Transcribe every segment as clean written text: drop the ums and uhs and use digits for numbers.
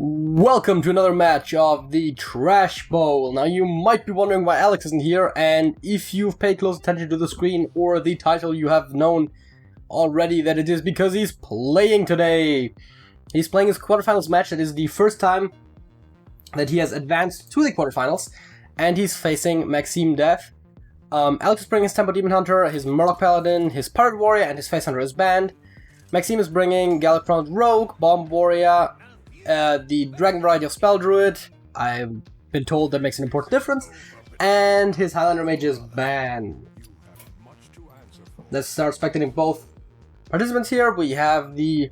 Welcome to another match of the Trash Bowl. Now you might be wondering why Alex isn't here, and if you've paid close attention to the screen or the title, you have known already that it is because he's playing today. He's playing his quarterfinals match. That is the first time that he has advanced to the quarterfinals, and he's facing MaximeDef. Alex is bringing his Tempo Demon Hunter, his Murloc Paladin, his Pirate Warrior, and his Face Hunter as banned. Maxime is bringing Gallopround Rogue, Bomb Warrior, the Dragon variety of Spell Druid. I've been told that makes an important difference. And his Highlander Mage is banned. Let's start spectating both participants here. We have the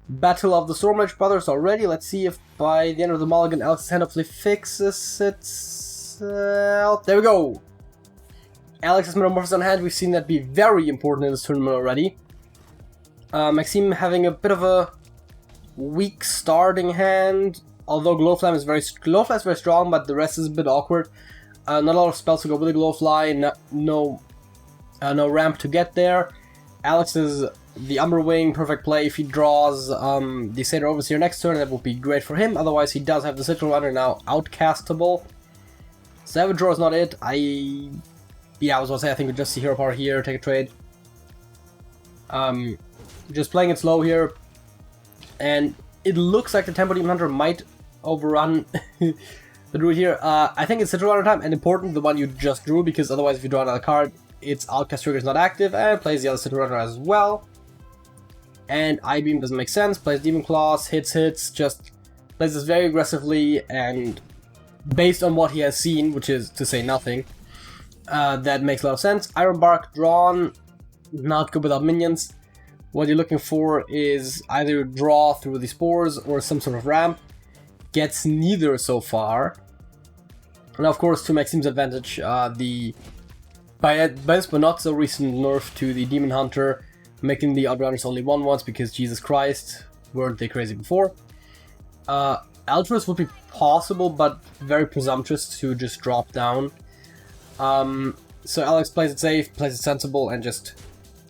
Battle of the Stormledge Brothers already. Let's see if by the end of the mulligan Alex's hand hopefully fixes itself. There we go! Alex's Metamorphosis on hand. We've seen that be very important in this tournament already. Maxime having a bit of a weak starting hand, although Glowflame is very strong, but the rest is a bit awkward. Not a lot of spells to go with the Glowfly, no ramp to get there. Alex is the Umberwing, perfect play if he draws the Satyr Overseer next turn. That would be great for him. Otherwise, he does have the Sigil Runner now outcastable. Savage Draw is not it. I was gonna say I think we just see Hero Power here, take a trade. Just playing it slow here. And it looks like the Tempo Demon Hunter might overrun the Druid here. I think it's Sigil Runner time, and important, the one you just drew, because otherwise if you draw another card, its Outcast trigger is not active, and plays the other Sigil Runner as well. And I-Beam doesn't make sense, plays Demon Claws, hits, just plays this very aggressively, and based on what he has seen, which is to say nothing, that makes a lot of sense. Iron Bark drawn, not good without minions. What you're looking for is either draw through the spores or some sort of ramp. Gets neither so far. And of course, to Maxime's advantage, the by not so recent nerf to the Demon Hunter, making the Outrunners only 1/1s because Jesus Christ, weren't they crazy before? Altruist would be possible, but very presumptuous to just drop down. So Alex plays it safe, plays it sensible, and just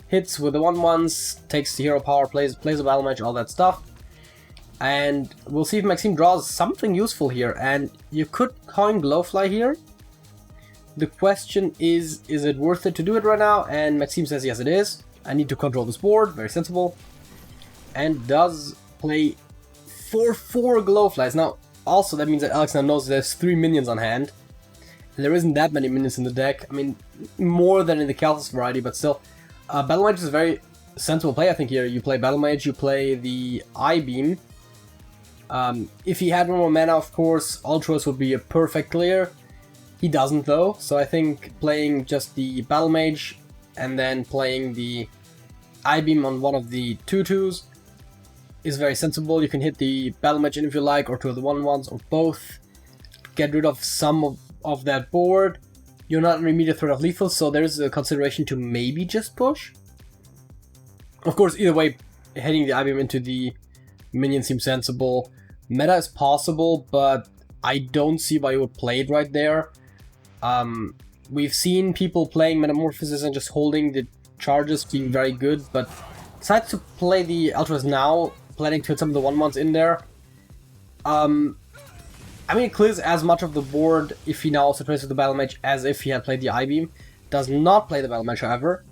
hits with the 1/1s, takes the hero power, plays a battle match, all that stuff. And we'll see if Maxime draws something useful here. And you could coin Glowfly here. The question is it worth it to do it right now? And Maxime says yes it is. I need to control this board, very sensible. And does play 4/4 Glowflies. Now, also that means that Alex now knows there's 3 minions on hand. And there isn't that many minions in the deck. I mean, more than in the Calthus variety, but still. Battle Mage is a very sensible play, I think, here. You play Battle Mage, you play the I-Beam. If he had more mana, of course, Ultros would be a perfect clear. He doesn't, though, so I think playing just the Battle Mage and then playing the I-Beam on one of the 2/2s is very sensible. You can hit the Battle Mage in if you like, or 2 of the 1/1s, or both. Get rid of some of that board. You're not an immediate threat of lethal, so there's a consideration to maybe just push. Of course, either way, hitting the I-Beam into the minion seems sensible. Meta is possible, but I don't see why you would play it right there. We've seen people playing Metamorphosis and just holding the charges being very good, but decides to play the Ultras now, planning to hit some of the 1/1s in there. I mean, it clears as much of the board if he now also plays with the Battle Mage as if he had played the I-Beam. Does not play the Battle Mage, however.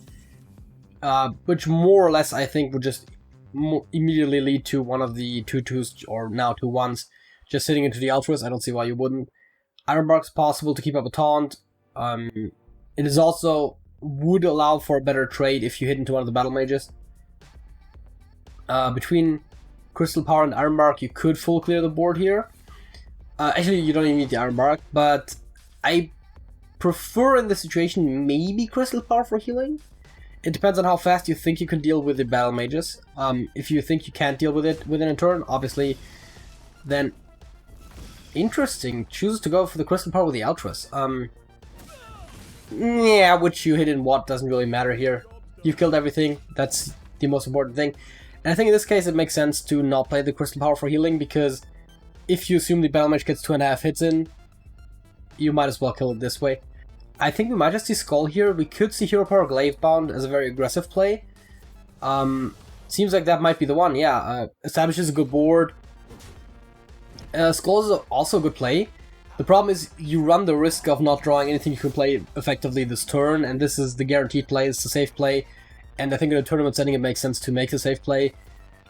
Which more or less, I think, would just immediately lead to one of the 2/2s, or now 2/1s, just sitting into the Ultras. I don't see why you wouldn't. Iron Bark's possible to keep up a taunt. It is also would allow for a better trade if you hit into one of the Battle Mages. Between Crystal Power and Iron Bark, you could full clear the board here. Actually, you don't even need the Iron Bark, but I prefer in this situation maybe Crystal Power for healing. It depends on how fast you think you can deal with the Battle Mages. If you think you can't deal with it within a turn, obviously, then interesting. Chooses to go for the Crystal Power with the Ultras. Yeah, which you hit in what doesn't really matter here. You've killed everything. That's the most important thing. And I think in this case it makes sense to not play the Crystal Power for healing, because if you assume the Battle Mage gets 2.5 hits in, you might as well kill it this way. I think we might just see Skull here. We could see Hero Power Glavebound as a very aggressive play. Seems like that might be the one, yeah. Establishes a good board. Skulls is also a good play. The problem is you run the risk of not drawing anything you can play effectively this turn, and this is the guaranteed play, it's the safe play, and I think in a tournament setting it makes sense to make the safe play.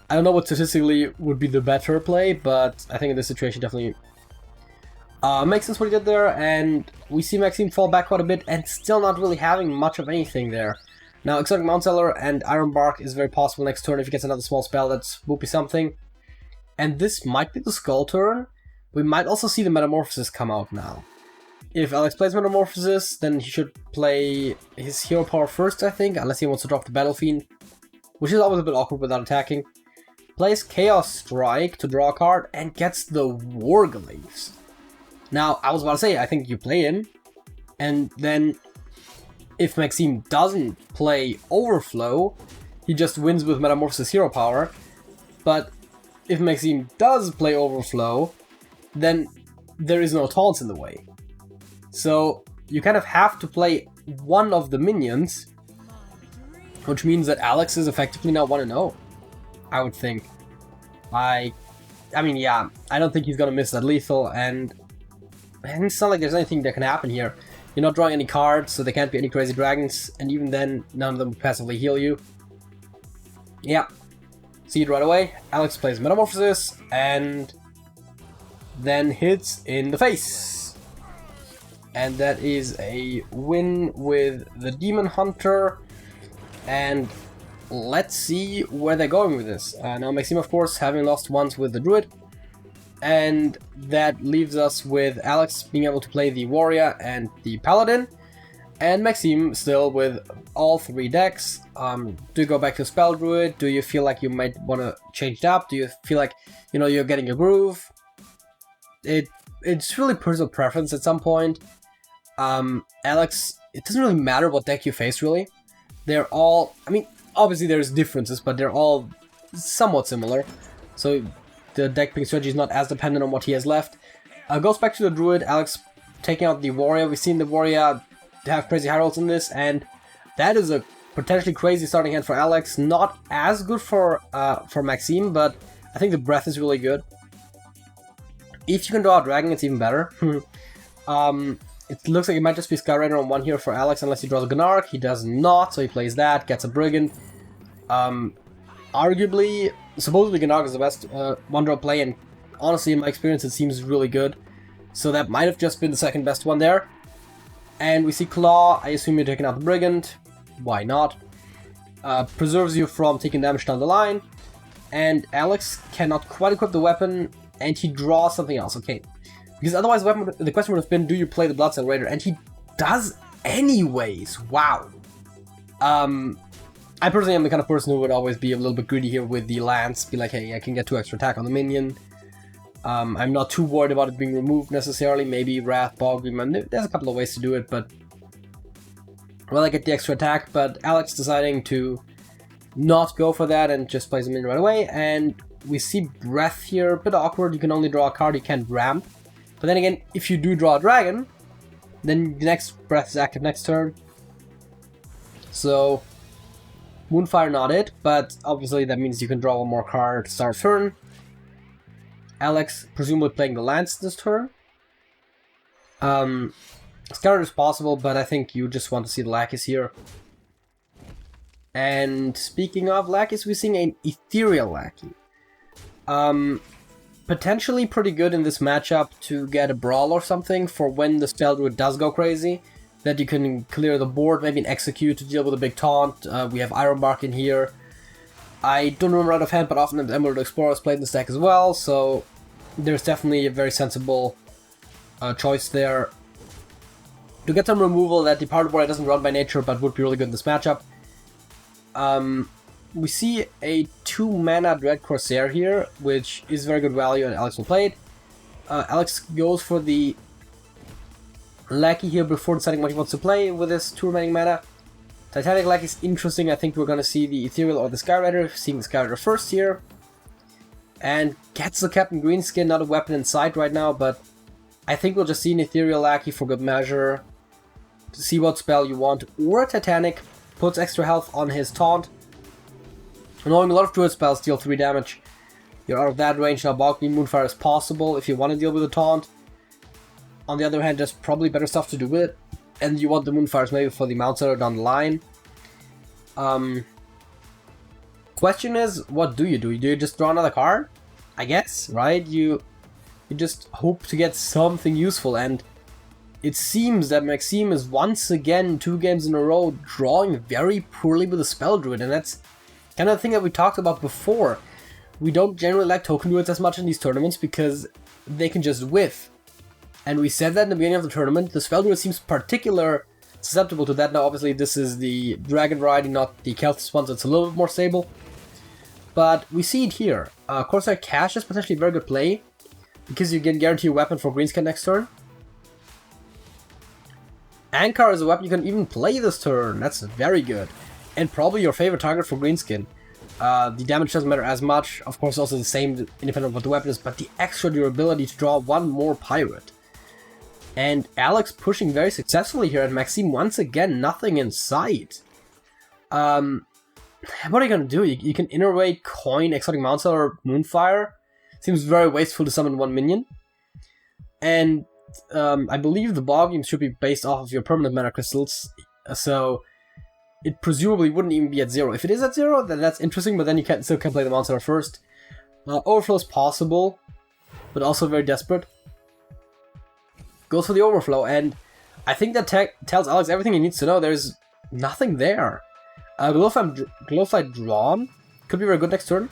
I don't know what statistically would be the better play, but I think in this situation definitely makes sense what he did there, and we see Maxime fall back quite a bit and still not really having much of anything there. Now, Exotic Mount Seller and Iron Bark is very possible next turn if he gets another small spell that's whoopie something. And this might be the Skull turn. We might also see the Metamorphosis come out now. If Alex plays Metamorphosis, then he should play his Hero Power first, I think, unless he wants to drop the Battle Fiend, which is always a bit awkward without attacking. Plays Chaos Strike to draw a card and gets the Warglaves. Now, I was about to say, I think you play him, and then if Maxime doesn't play Overflow, he just wins with Metamorphosis Hero Power, but if Maxime does play Overflow, then there is no taunts in the way. So you kind of have to play one of the minions, which means that Alex is effectively now 1-0. I would think. I mean, yeah, I don't think he's gonna miss that lethal, and it's not like there's anything that can happen here. You're not drawing any cards, so there can't be any crazy dragons, and even then, none of them passively heal you. Yeah, see it right away. Alex plays Metamorphosis, and then hits in the face. And that is a win with the Demon Hunter, and let's see where they're going with this. Now Maxime, of course, having lost once with the Druid, and that leaves us with Alex being able to play the Warrior and the Paladin, and Maxime still with all three decks. Do you go back to Spell Druid? Do you feel like you might want to change it up? Do you feel like, you know, you're getting a groove? It's really personal preference at some point. Alex, it doesn't really matter what deck you face, really. They're all, I mean, obviously there's differences, but they're all somewhat similar. So the deck picking strategy is not as dependent on what he has left. Goes back to the Druid, Alex taking out the Warrior. We've seen the Warrior have crazy high rolls in this, and that is a potentially crazy starting hand for Alex. Not as good for Maxime, but I think the Breath is really good. If you can draw a Dragon, it's even better. It looks like it might just be Skyrider on one here for Alex, unless he draws a Gnark. He does not, so he plays that, gets a Brigand. Arguably, supposedly Gnark is the best one-draw play, and honestly, in my experience, it seems really good. So that might have just been the second best one there. And we see Claw. I assume you're taking out the Brigand. Why not? Preserves you from taking damage down the line. And Alex cannot quite equip the weapon, and he draws something else. Okay. Because otherwise the question would have been, do you play the Bloodsail Raider? And he does anyways. Wow. I personally am the kind of person who would always be a little bit greedy here with the Lance. Be like, hey, I can get 2 extra attack on the minion. I'm not too worried about it being removed necessarily. Maybe Wrath, Bogeyman. There's a couple of ways to do it, but well, I get the extra attack. But Alex deciding to not go for that and just plays a minion right away. And we see Breath here, a bit awkward. You can only draw a card, you can't ramp. But then again, if you do draw a dragon, then the next Breath is active next turn. So Moonfire not it, but obviously that means you can draw one more card to start turn. Alex presumably playing the Lance this turn. Scarlet is possible, but I think you just want to see the lackeys here. And speaking of lackeys, we're seeing an Ethereal lackey. Potentially pretty good in this matchup to get a Brawl or something for when the Spell Druid does go crazy. That you can clear the board, maybe an Execute to deal with a big taunt. We have Iron Bark in here. I don't remember out of hand, but often the Emerald Explorer is played in this deck as well, so there's definitely a very sensible choice there. To get some removal that the Departed Warrior doesn't run by nature, but would be really good in this matchup. We see a 2-mana Dread Corsair here, which is very good value, and Alex will play it. Alex goes for the Lackey here before deciding what he wants to play with his 2 remaining mana. Titanic Lackey is interesting. I think we're going to see the Ethereal or the Skyrider, seeing the Skyrider first here. And gets the Captain Greenskin, not a weapon in sight right now, but I think we'll just see an Ethereal Lackey for good measure. To see what spell you want. Or Titanic puts extra health on his taunt. Knowing a lot of Druid spells deal 3 damage. You're out of that range now. Bogbeam Moonfire is possible if you want to deal with the taunt. On the other hand, there's probably better stuff to do with it. And you want the Moonfires maybe for the Mount Seller down the line. Question is, what do? Do you just draw another card? I guess, right? You just hope to get something useful, and it seems that Maxime is once again 2 games in a row drawing very poorly with the Spell Druid, and that's kind of the thing that we talked about before. We don't generally like token druids as much in these tournaments because they can just whiff. And we said that in the beginning of the tournament. The Spell Druid seems particularly susceptible to that. Now obviously this is the Dragon variety, not the Kelthus one, so it's a little bit more stable. But we see it here. Corsair Cash is potentially a very good play, because you can guarantee a weapon for Greenskin next turn. Ankar is a weapon you can even play this turn. That's very good. And probably your favorite target for Greenskin. The damage doesn't matter as much. Of course, also the same independent of what the weapon is, but the extra durability to draw one more pirate. And Alex pushing very successfully here, and Maxime once again nothing in sight. What are you gonna do? You can Innervate, Coin, Exotic Mount Seller, Moonfire. Seems very wasteful to summon 1 minion. And I believe the Bogbeam should be based off of your permanent mana crystals, so it presumably wouldn't even be at 0. If it is at 0, then that's interesting, but then you still can play the Mount Seller first. Overflow is possible, but also very desperate. Goes for the Overflow, and I think that tells Alex everything he needs to know. There's nothing there. Glowflight Drawn could be very good next turn,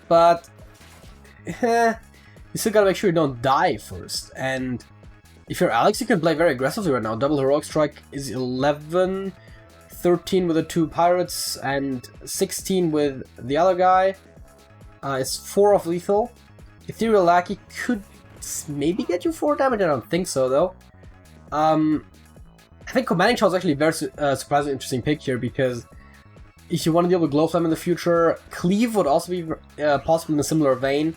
but you still gotta make sure you don't die first. And if you're Alex, you can play very aggressively right now. Double Heroic Strike is 11, 13 with the 2 pirates, and 16 with the other guy. It's 4 of lethal. Ethereal Lackey could maybe get you 4 damage. I don't think so though. I think Commanding Shell is actually a very surprisingly interesting pick here, because if you want to deal with Glowflame in the future, Cleave would also be possible in a similar vein.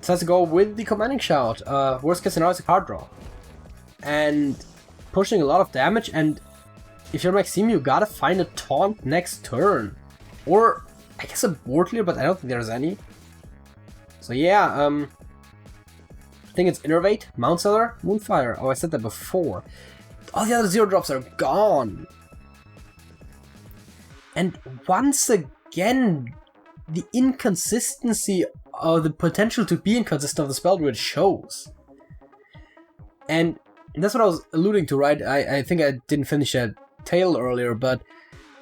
So let's go with the Commanding Shout. Worst case scenario is a card draw. And pushing a lot of damage, and if you're Maxime, you gotta find a taunt next turn. Or, I guess a board clear, but I don't think there's any. So yeah, I think it's Innervate, Mount Seller, Moonfire. Oh, I said that before. All the other 0 drops are gone. And once again, the inconsistency of the potential to be inconsistent of the Spell Druid shows. And that's what I was alluding to, right? I think I didn't finish that tale earlier, but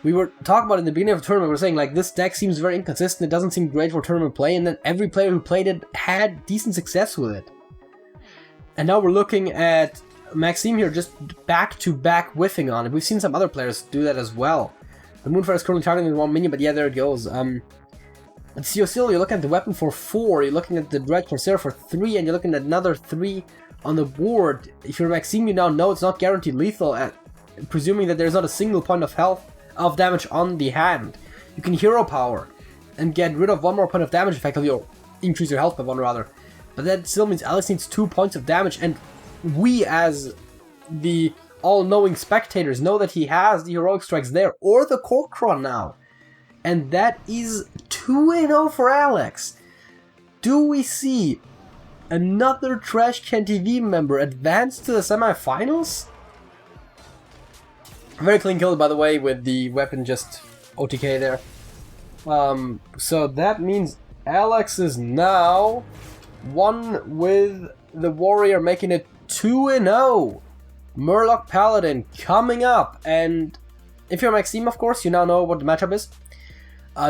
we were talking about in the beginning of the tournament, we were saying like this deck seems very inconsistent, it doesn't seem great for tournament play, and then every player who played it had decent success with it. And now we're looking at Maxime here just back-to-back whiffing on it. We've seen some other players do that as well. The Moonfire is currently targeting 1 minion, but yeah, there it goes. At Seal, you're looking at the weapon for 4, you're looking at the Dread Corsair for 3, and you're looking at another 3 on the board. If you're Maxime, you now know it's not guaranteed lethal, presuming that there's not a single point of health of damage on the hand. You can Hero Power and get rid of 1 more point of damage effectively, or increase your health by 1 rather. But that still means Alex needs 2 points of damage, and we as the all-knowing spectators know that he has the Heroic Strikes there, or the Corkron now. And that is 2-0 for Alex. Do we see another TrashcanTV member advance to the semifinals? Very clean kill, by the way, with the weapon just OTK there. So that means Alex is now 1 with the Warrior, making it 2-0. Murloc Paladin coming up, and if you're Maxime, of course, you now know what the matchup is.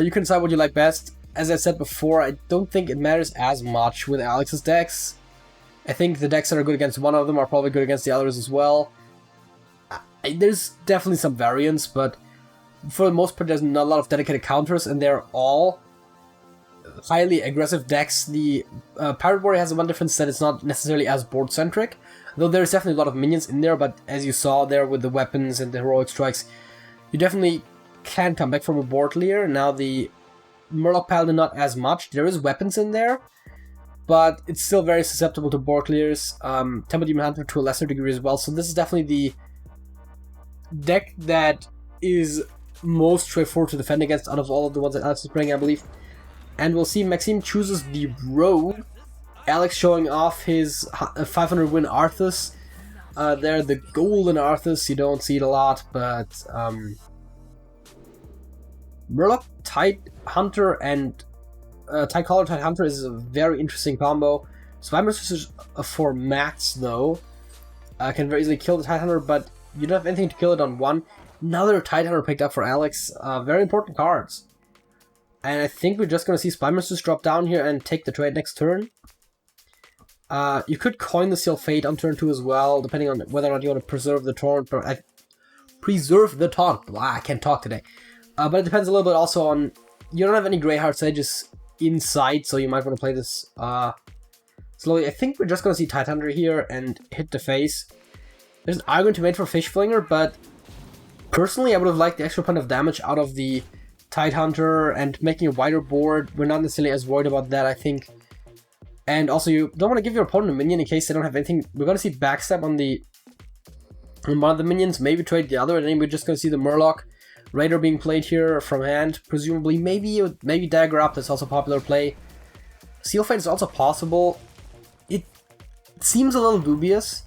You can decide what you like best. As I said before, I don't think it matters as much with Alex's decks. I think the decks that are good against one of them are probably good against the others as well. There's definitely some variance, but for the most part there's not a lot of dedicated counters, and they're all highly aggressive decks. The Pirate Warrior has one difference, that it's not necessarily as board-centric, though there's definitely a lot of minions in there, but as you saw there with the weapons and the Heroic Strikes, you definitely can come back from a board clear. Now the Murloc Paladin not as much, there is weapons in there, but it's still very susceptible to board clears. Temple Demon Hunter to a lesser degree as well, so this is definitely the deck that is most straightforward to defend against out of all of the ones that Alex is playing, I believe. And we'll see Maxime chooses the Rogue. Alex showing off his 500 win Arthas. They're the golden Arthas, you don't see it a lot, but Murloc, Tide Hunter, and Tide Caller, Tide Hunter is a very interesting combo. Spy Mistress for Max, though, can very easily kill the Tide Hunter, but you don't have anything to kill it on one. Another Tide Hunter picked up for Alex. Very important cards. And I think we're just going to see Spy Mistress drop down here and take the trade next turn. You could coin the Seal Fate on turn 2 as well, depending on whether or not you want to preserve the taunt. But preserve the taunt. Wow, I can't talk today. But it depends a little bit also on... You don't have any Greyheart Sages inside, so you might want to play this slowly. I think we're just going to see Tide Hunter here and hit the face. There's an argument to make for Fish Flinger, but personally I would have liked the extra point of damage out of the Tide Hunter and making a wider board. We're not necessarily as worried about that, I think. And also, you don't want to give your opponent a minion in case they don't have anything. We're going to see backstab on one of the minions, maybe trade the other, and then we're just going to see the Murloc Raider being played here from hand, presumably. Maybe Dagger Up, that's also a popular play. Seal Fate is also possible. It seems a little dubious,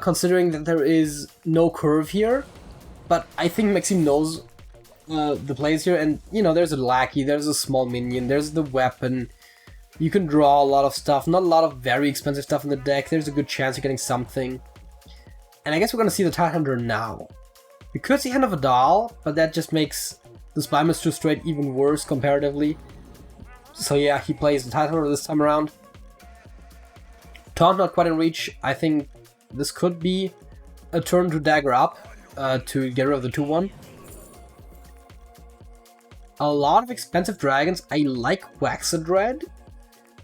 considering that there is no curve here, but I think Maxime knows the plays here, and, you know, there's a Lackey, there's a small minion, there's the weapon. You can draw a lot of stuff, not a lot of very expensive stuff in the deck. There's a good chance you're getting something. And I guess we're going to see the Tide Hunter now. We could see Hand of a Doll, but that just makes the Spy Mistress trade even worse comparatively. So yeah, he plays the Tide Hunter this time around. Taunt not quite in reach. I think this could be a turn to Dagger Up to get rid of the 2-1. A lot of expensive dragons. I like Waxadread.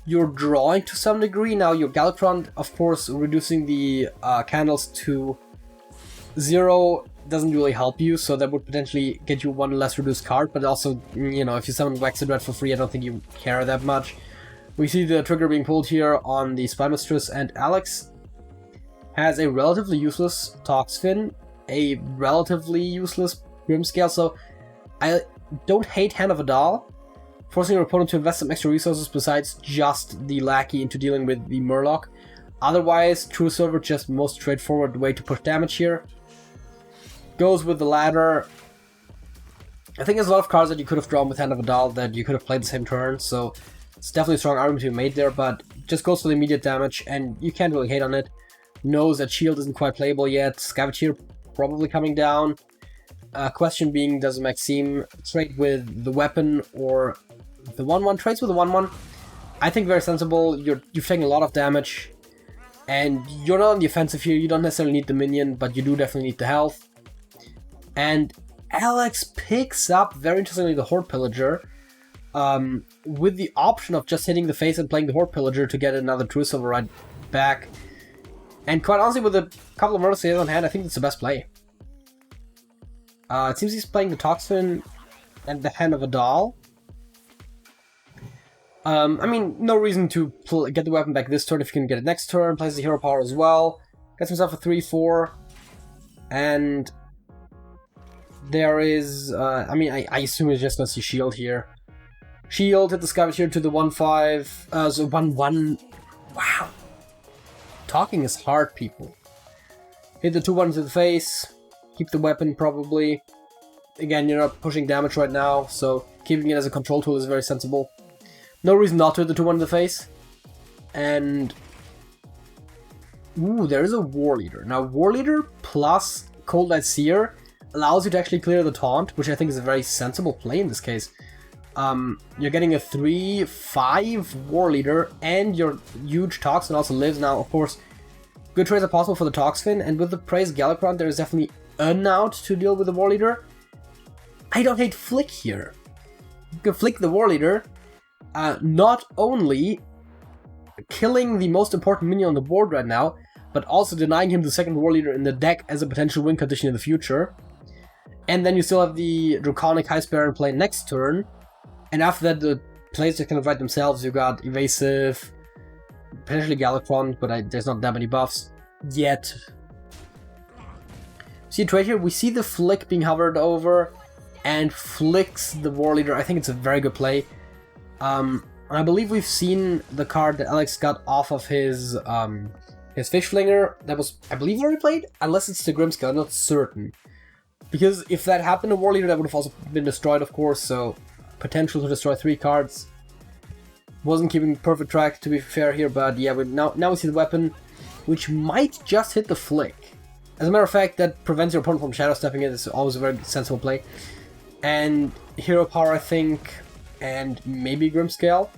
You're drawing to some degree. Now your Galactron, of course, reducing the candles to 0 doesn't really help you, so that would potentially get you one less reduced card, but also, you know, if you summon Waxadread for free, I don't think you care that much. We see the trigger being pulled here on the Spy Mistress, and Alex has a relatively useless Toxfin, a relatively useless Grimscale, so I don't hate Hand of a Doll. Forcing your opponent to invest some extra resources besides just the Lackey into dealing with the Murloc. Otherwise, True Silver just most straightforward way to push damage here. Goes with the ladder. I think there's a lot of cards that you could have drawn with Hand of a Doll that you could have played the same turn, so it's definitely a strong argument to be made there, but just goes for the immediate damage, and you can't really hate on it. Knows that Shield isn't quite playable yet. Scavenger probably coming down. Question being, does Maxime trade with the weapon or the 1-1? Trades with the 1-1. I think very sensible. You've taken a lot of damage, and you're not on the offensive here. You don't necessarily need the minion, but you do definitely need the health. And Alex picks up, very interestingly, the Horde Pillager, with the option of just hitting the face and playing the Horde Pillager to get another True Silver right back. And quite honestly, with a couple of Murder Sails on hand, I think it's the best play. It seems he's playing the Toxfin and the Hand of a Doll. I mean, no reason to get the weapon back this turn if you can get it next turn. Plays the Hero Power as well. Gets himself a 3-4. And there is, I mean, I assume he's just going to see Shield here. Shield, hit the Scavenger to the 1-5. So 1-1. Wow. Talking is hard, people. Hit the 2-1 to the face. Keep the weapon, probably. Again, you're not pushing damage right now, so keeping it as a control tool is very sensible. No reason not to hit the 2-1 in the face. And... ooh, there is a War Leader. Now, War Leader plus Cold Light Seer allows you to actually clear the taunt, which I think is a very sensible play in this case. You're getting a 3-5 War Leader, and your huge Toxin also lives now. Of course, good trades are possible for the Toxfin, and with the Praise Galacron, there is definitely an out to deal with the War Leader. I don't hate Flick here. You can Flick the War Leader, not only killing the most important minion on the board right now, but also denying him the second War Leader in the deck as a potential win condition in the future. And then you still have the Draconic High Baron play next turn. And after that, the plays that kind of write themselves. You got Evasive, potentially Galacron, but there's not that many buffs yet. See it right here? We see the Flick being hovered over and flicks the War Leader. I think it's a very good play. And I believe we've seen the card that Alex got off of his Fish Flinger that was, I believe, already played? Unless it's the Grimscale, I'm not certain. Because if that happened to War Leader, that would have also been destroyed, of course, so potential to destroy 3 cards. Wasn't keeping perfect track, to be fair here, but yeah, now we see the weapon, which might just hit the flick. As a matter of fact, that prevents your opponent from shadow stepping it. It's always a very sensible play. And Hero Power, I think, and maybe Grimscale.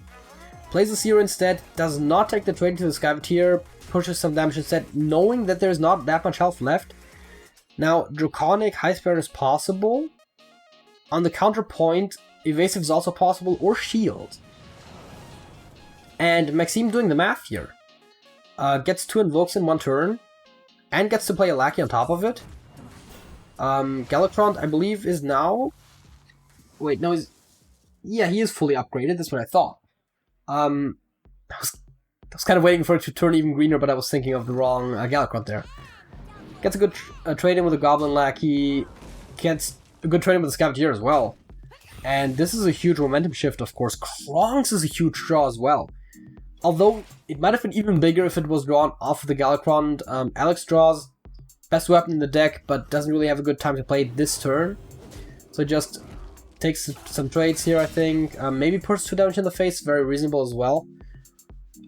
Plays the Seer instead, does not take the trade to the Skyveteer, pushes some damage instead, knowing that there's not that much health left. Now, Draconic High Spirit is possible. On the counterpoint, Evasive is also possible, or Shield. And Maxime doing the math here. Gets 2 Invokes in 1 turn, and gets to play a Lackey on top of it. Galactron, I believe, is now... Wait, no, yeah, he is fully upgraded, that's what I thought. I was kind of waiting for it to turn even greener, but I was thinking of the wrong Galacron there. Gets a good trade-in with a Goblin Lackey, gets a good trade-in with the Scavenger as well. And this is a huge momentum shift, of course. Kronks is a huge draw as well. Although, it might have been even bigger if it was drawn off of the Galacron. Alex draws best weapon in the deck, but doesn't really have a good time to play this turn. So just takes some trades here, I think. Maybe puts 2 damage in the face, very reasonable as well.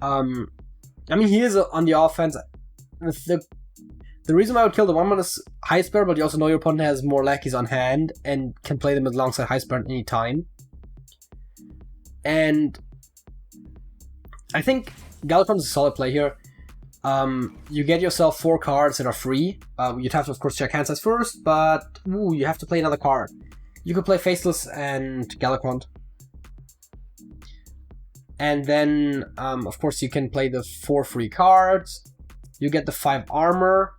I mean, he is on the offense. The reason why I would kill the 1-1 is High Spare, but you also know your opponent has more lackeys on hand and can play them alongside High Spare at any time. And I think Galacron is a solid play here. You get yourself 4 cards that are free. You'd have to, of course, check hand size first, but you have to play another card. You could play Faceless and Galacron. And then, of course, you can play the 4 free cards. You get the 5 armor,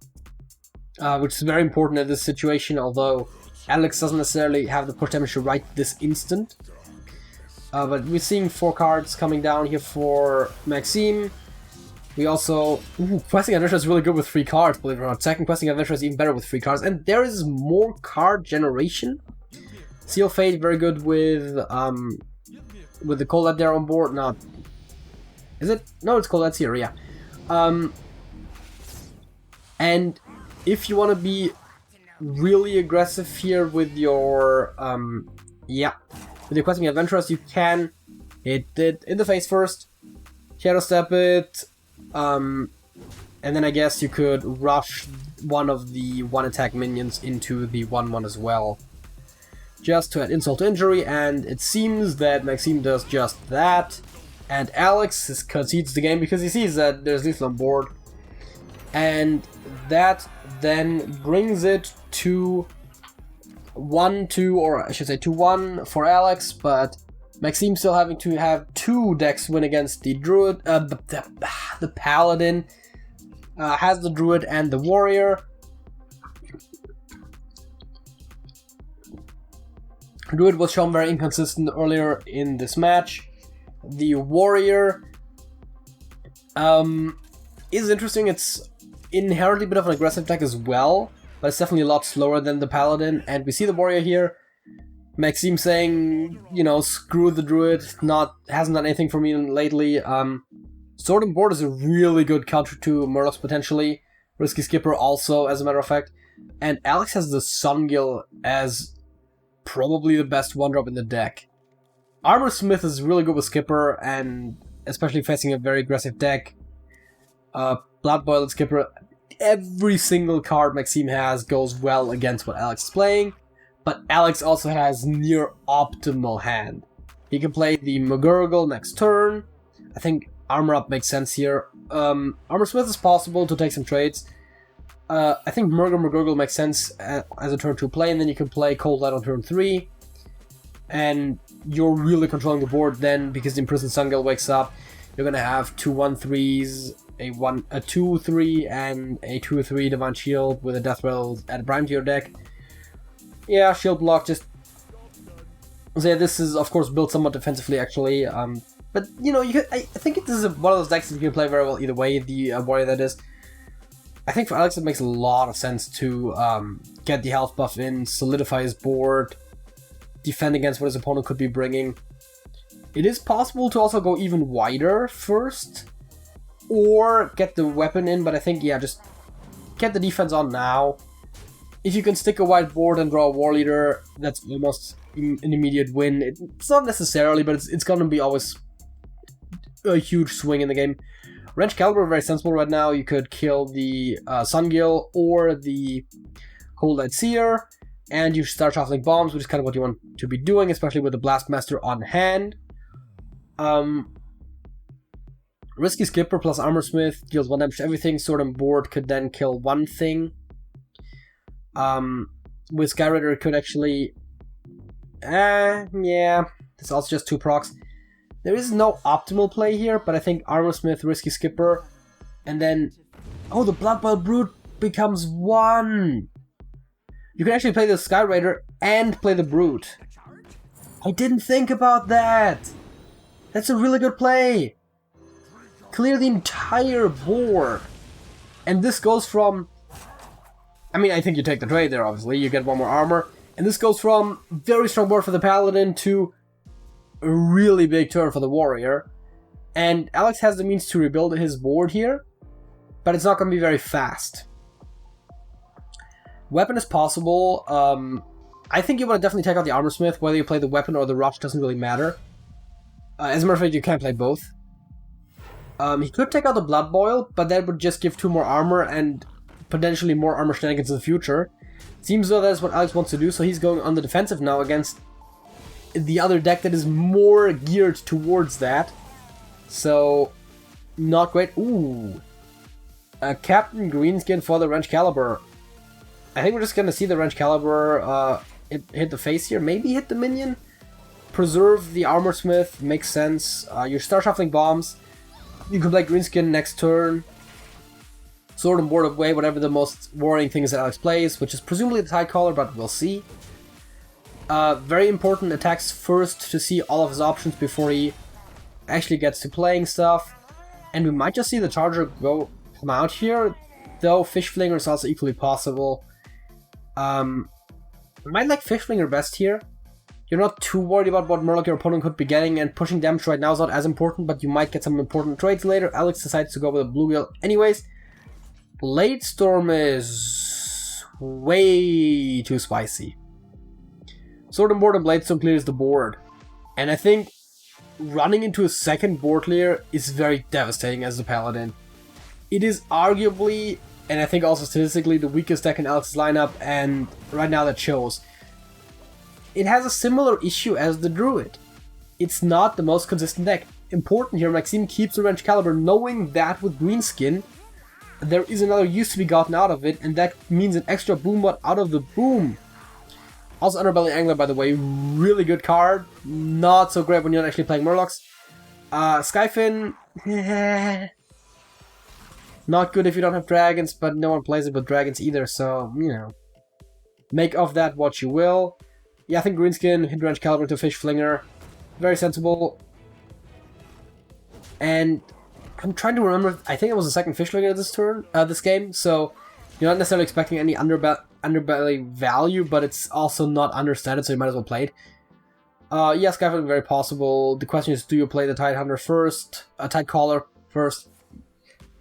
which is very important in this situation, although Alex doesn't necessarily have the potential right this instant. But we're seeing 4 cards coming down here for Maxime. We also... Questing Adventure is really good with 3 cards, believe it or not. Second Questing Adventure is even better with 3 cards. And there is more card generation. Seal Fate, very good with the Colette there on board. Not... Is it? No, it's Colette's here, yeah. And if you want to be really aggressive here with your... with your Questing Adventurers, you can hit it in the face first, Shadow Step it, and then I guess you could rush one of the 1-attack minions into the 1-1 as well. Just to add insult to injury, and it seems that Maxime does just that. And Alex concedes the game because he sees that there's lethal on board. And that then brings it to 1-2, or I should say 2-1 for Alex, but Maxime still having to have 2 decks win against the Druid, the Paladin, has the Druid and the Warrior. Druid was shown very inconsistent earlier in this match. The Warrior is interesting. It's inherently a bit of an aggressive deck as well, but it's definitely a lot slower than the Paladin. And we see the Warrior here. Maxime saying, you know, screw the Druid, hasn't done anything for me lately. Sword and Board is a really good counter to Murlocs potentially. Risky Skipper also, as a matter of fact. And Alex has the Sungill as probably the best 1-drop in the deck. Armor Smith is really good with Skipper, and especially facing a very aggressive deck. Blood Boiled Skipper, every single card Maxime has goes well against what Alex is playing, but Alex also has near optimal hand. He can play the McGurgle next turn. I think Armor Up makes sense here. Armor Smith is possible to take some trades. I think McGurgle makes sense as a turn 2 play, and then you can play Cold Light on turn 3. And you're really controlling the board then, because the Imprisoned Sungill wakes up. You're gonna have 2 1/3s, a 2/3, and a 2/3 Divine Shield with a Death Rattle add Prime to your deck. Yeah, Shield Block just... So yeah, this is of course built somewhat defensively actually. But you know, I think this is one of those decks that you can play very well either way, the Warrior that is. I think for Alex it makes a lot of sense to get the health buff in, solidify his board, defend against what his opponent could be bringing. It is possible to also go even wider first, or get the weapon in, but I think, yeah, just get the defense on now. If you can stick a white board and draw a war leader, that's almost an immediate win. It's not necessarily, but it's gonna be always a huge swing in the game. Wrench Caliber very sensible right now. You could kill the Sungill or the Cold Light Seer, and you start shuffling bombs, which is kind of what you want to be doing, especially with the Blastmaster on hand. Risky Skipper plus Armorsmith deals 1 damage to everything. Sword and Board could then kill one thing. With Skyrider it could actually... yeah, it's also just 2 procs. There is no optimal play here, but I think Armorsmith, Risky Skipper, and then... oh, the Blood Boil Brute becomes 1! You can actually play the Skyrider and play the Brute. I didn't think about that! That's a really good play! Clear the entire board! And this goes from... I mean, I think you take the trade there, obviously. You get 1 more armor. And this goes from very strong board for the Paladin to a really big turn for the Warrior. And Alex has the means to rebuild his board here, but it's not going to be very fast. Weapon is possible. I think you want to definitely take out the Armorsmith. Whether you play the weapon or the rush doesn't really matter. As a matter of fact, you can play both. He could take out the Blood Boil, but that would just give 2 more armor and potentially more armor shenanigans in the future. Seems though that's what Alex wants to do, so he's going on the defensive now against the other deck that is more geared towards that. So, not great. Ooh. Captain Greenskin for the Wrench Caliber. I think we're just gonna see the Wrench Caliber hit the face here. Maybe hit the minion. Preserve the Armorsmith. Makes sense. You start shuffling bombs. You can play Greenskin next turn. Sword and Board away, whatever the most worrying thing is that Alex plays, which is presumably the Tidecaller, but we'll see. Very important attacks first to see all of his options before he actually gets to playing stuff. And we might just see the Charger come out here, though Fish Flinger is also equally possible. I might like Fish Flinger best here. You're not too worried about what Murloc your opponent could be getting, and pushing damage right now is not as important, but you might get some important trades later. Alex decides to go with a Bluegill anyways. Blade Storm is way too spicy. Sword and Board and Blade Storm clears the board. And I think running into a second board clear is very devastating as a Paladin. It is arguably, and I think also statistically, the weakest deck in Alex's lineup, and right now that shows. It has a similar issue as the Druid. It's not the most consistent deck. Important here, Maxime keeps the Wrench Caliber, knowing that with Greenskin, there is another use to be gotten out of it, and that means an extra boom bot out of the boom. Also, Underbelly Angler, by the way, really good card. Not so great when you're not actually playing Murlocs. Skyfin, not good if you don't have dragons, but no one plays it with dragons either, so, you know. Make of that what you will. Yeah, I think Greenskin, hit Wrench Caliber to Fish Flinger. Very sensible. And I'm trying to remember, I think it was the second Fish Flinger this game, so you're not necessarily expecting any underbelly value, but it's also not understated, so you might as well play it. Yeah, Skyfin very possible. The question is, do you play the Tidehunter first? Tidecaller first?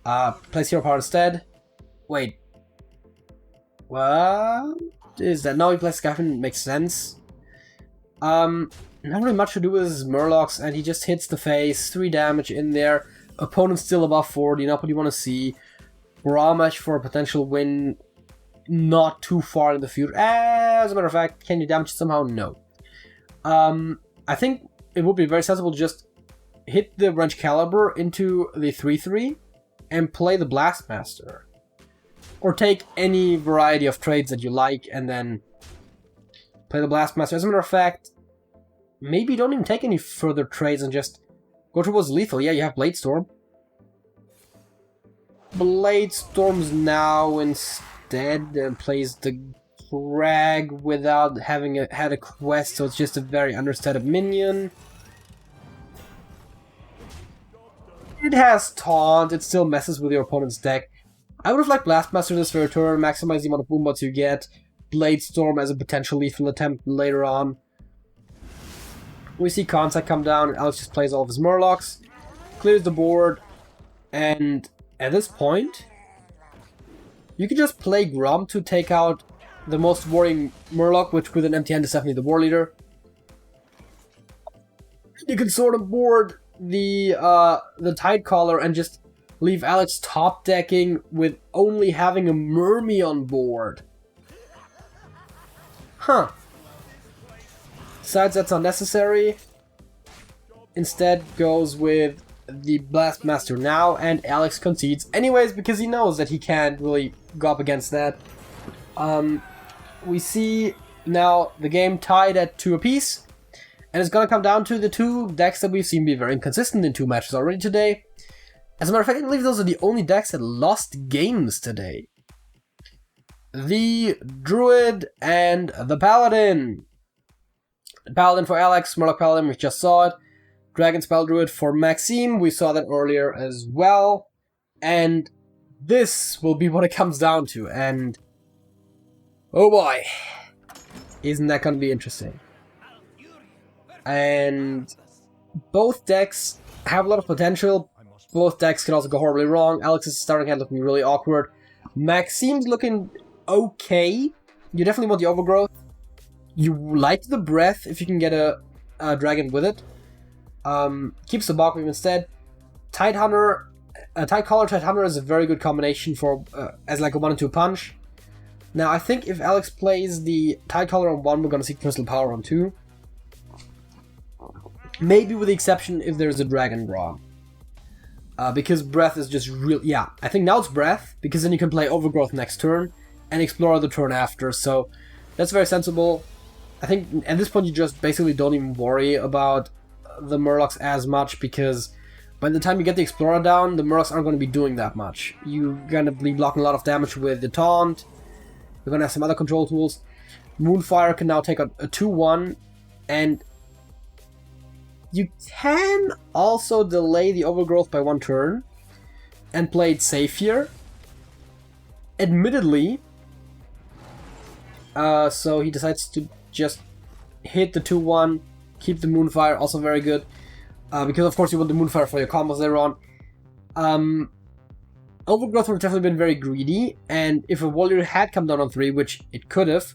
Place Hero Power instead? Wait. What is that? No, he plays Skyfin, makes sense. Not really much to do with his Murlocs, and he just hits the face, 3 damage in there. Opponent's still above 40, not what you want to see. Raw match for a potential win, not too far in the future. As a matter of fact, can you damage it somehow? No. I think it would be very sensible to just hit the Wrench Caliber into the 3-3 and play the Blastmaster. Or take any variety of trades that you like and then play the Blastmaster. As a matter of fact, maybe don't even take any further trades and just go towards lethal. Yeah, you have Blade Storm. Blade Storms now instead and plays the Crag without having had a quest, so it's just a very understated minion. It has Taunt, it still messes with your opponent's deck. I would have liked Blastmaster this very turn, maximize the amount of boombots you get, Blade Storm as a potential lethal attempt later on. We see Contact come down, and Alex just plays all of his Murlocs, clears the board, and at this point, you can just play Grom to take out the most worrying Murloc, which with an empty hand is definitely the War Leader. You can sort of board the Tidecaller and just leave Alex top decking with only having a Mermy on board. Huh. Decides that's unnecessary. Instead goes with the Blastmaster now, and Alex concedes anyways because he knows that he can't really go up against that. We see now the game tied at 2 apiece. And it's gonna come down to the two decks that we've seen be very inconsistent in 2 matches already today. As a matter of fact, I believe those are the only decks that lost games today. The Druid and the Paladin. Paladin for Alex, Murloc Paladin, we just saw it. Dragon Spell Druid for Maxime, we saw that earlier as well. And this will be what it comes down to. And oh boy, isn't that gonna be interesting? And both decks have a lot of potential. Both decks can also go horribly wrong. Alex's starting hand looking really awkward. Maxime's looking okay. You definitely want the Overgrowth. You like the Breath if you can get a dragon with it. Keeps the Bogweave instead. Tidecaller Tidehunter is a very good combination for as like a 1 and 2 punch. Now I think if Alex plays the Tidecaller on 1, we're gonna see Crystal Power on 2. Maybe with the exception if there's a Dragon Draw. Because Breath is just real. Yeah, I think now it's Breath, because then you can play Overgrowth next turn and Explorer the turn after, so that's very sensible. I think at this point you just basically don't even worry about the Murlocs as much, because by the time you get the Explorer down, the Murlocs aren't going to be doing that much. You're going to be blocking a lot of damage with the Taunt, you're going to have some other control tools. Moonfire can now take a 2-1, and you can also delay the Overgrowth by 1 turn and play it safe here. Admittedly, so he decides to just hit the 2-1, keep the Moonfire, also very good. Because of course you want the Moonfire for your combos later on. Overgrowth would have definitely been very greedy, and if a Warrior had come down on 3, which it could have,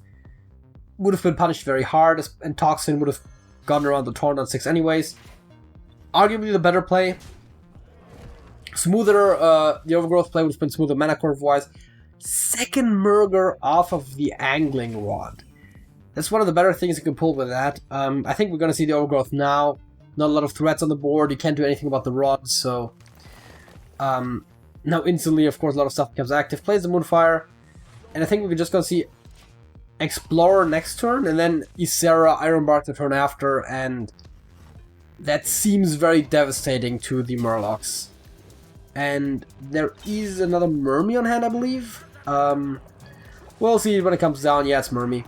would have been punished very hard, and Toxin would have gotten around the Taunt on 6 anyways. Arguably the better play. Smoother, the Overgrowth play would have been smoother mana curve wise. Second Murger off of the Angling Rod. That's one of the better things you can pull with that. I think we're going to see the Overgrowth now. Not a lot of threats on the board, you can't do anything about the Rod, so... now instantly, of course, a lot of stuff becomes active. Plays the Moonfire, and I think we're just going to see Explorer next turn, and then Ysera, Ironbark the turn after, and that seems very devastating to the Murlocs. And there is another Mermy on hand, I believe. We'll see when it comes down. Yeah, it's Mermy.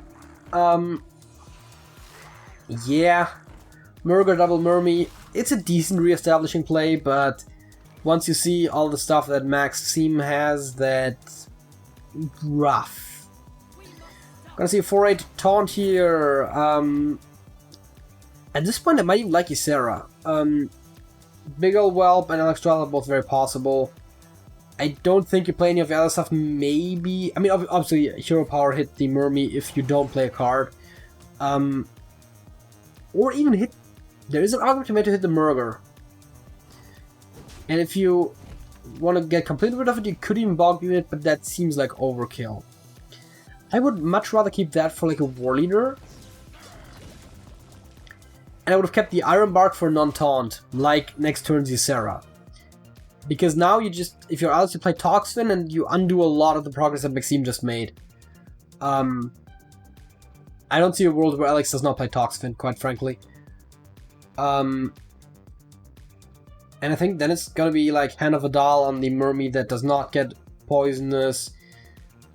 Yeah, Murger double Mermy. It's a decent re-establishing play, but once you see all the stuff that Maxime has, that's rough. Gonna see a 4-8 Taunt here. At this point, I might even like Ysera. Big Ol' Whelp and Electral are both very possible. I don't think you play any of the other stuff, maybe... I mean, obviously, Hero Power hit the Mermy if you don't play a card. Or even hit... There is an argument to make to hit the Murger. And if you want to get completely rid of it, you could even Bog Unit, but that seems like overkill. I would much rather keep that for like a War Leader. And I would have kept the Ironbark for non-taunt, like next turn's Ysera. Because now you just, if you're Alex, you play Toxfin and you undo a lot of the progress that Maxime just made. I don't see a world where Alex does not play Toxfin, quite frankly. And I think then it's gonna be like Hand of Adal on the Mermy that does not get poisonous.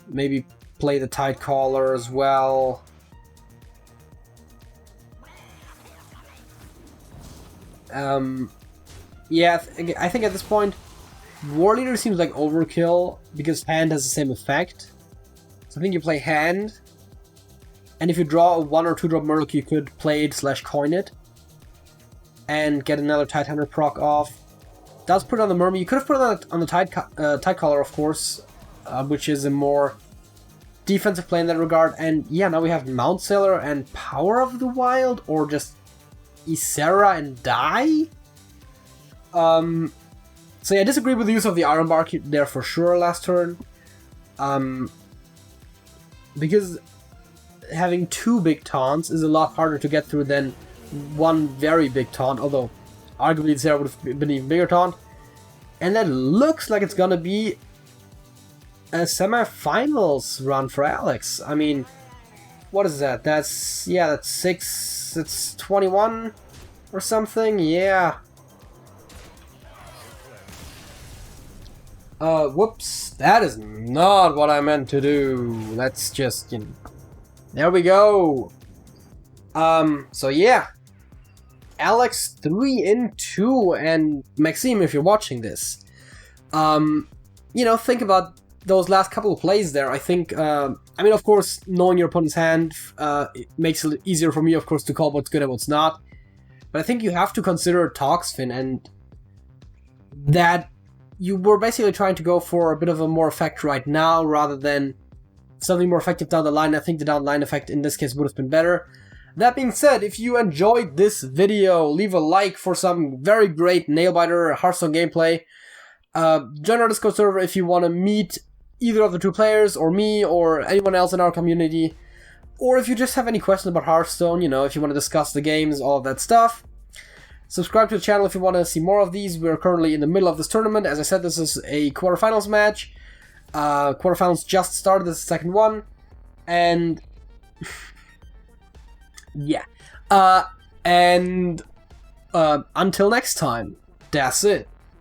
Maybe play the Tidecaller as well. Yeah, I think at this point, War Leader seems like overkill because Hand has the same effect. So I think you play Hand, and if you draw a 1 or 2 drop Murloc, you could play it / coin it. and get another Tidehunter proc off. Does put on the Mermy. You could have put it on the Tidecaller, of course, which is a more defensive play in that regard. And yeah, now we have Mount Sailor and Power of the Wild, or just Ysera and die. So yeah, I disagree with the use of the Iron Bark there for sure last turn. Because having 2 big taunts is a lot harder to get through than 1 very big taunt, although arguably Ysera would have been an even bigger taunt. And that looks like it's gonna be a semifinals run for Alex. I mean, what is that? That's 6, it's 21 or something, yeah. Whoops, that is not what I meant to do. Let's just, you know, there we go. So yeah. Alex 3-2, and Maxime, if you're watching this, you know, think about those last couple of plays there. I think, I mean, of course, knowing your opponent's hand it makes it easier for me, of course, to call what's good and what's not. But I think you have to consider Toxfin, and that you were basically trying to go for a bit of a more effect right now rather than something more effective down the line. I think the down the line effect in this case would have been better. That being said, if you enjoyed this video, leave a like for some very great nail-biter Hearthstone gameplay. Join our Discord server if you want to meet either of the 2 players, or me, or anyone else in our community. Or if you just have any questions about Hearthstone, you know, if you want to discuss the games, all of that stuff. Subscribe to the channel if you want to see more of these. We're currently in the middle of this tournament. As I said, this is a quarterfinals match. Quarterfinals just started, this is the 2nd one. And yeah. Until next time, that's it.